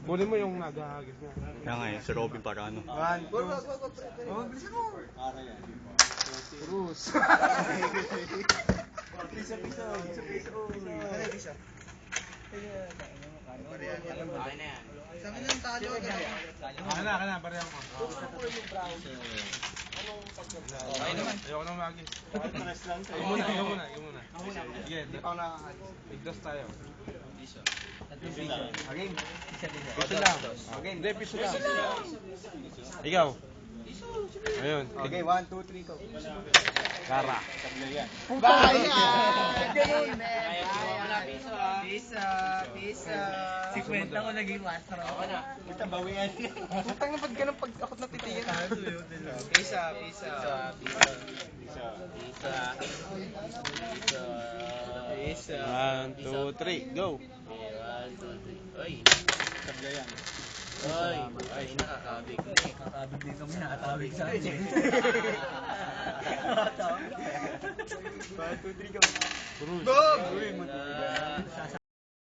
Kunin mo yung nagahagis niya. Kaya nga eh, si Robin para ano. Bilisan mo. Cruz. Piso. Sabi ng talo. Kana, pareho ko. Ayoko nang magis. Ikaw muna. Sige, igdos tayo. Game. Piso lang. Hindi, piso lang. Ikaw. Ayun. Okay, 1, 2, 3, go. Kara. Bayan! Pisa. 50 ko naging master ako na. Ito, bawian. Putang na, ba't ganun pag ako natitingin? Pisa. 1, 2, 3, go. Oy. Ay, nakakabig na eh. Nakakabig din kami, nakakabig sa akin. 1, 2, 3, go. Cruz. Go! Sasabay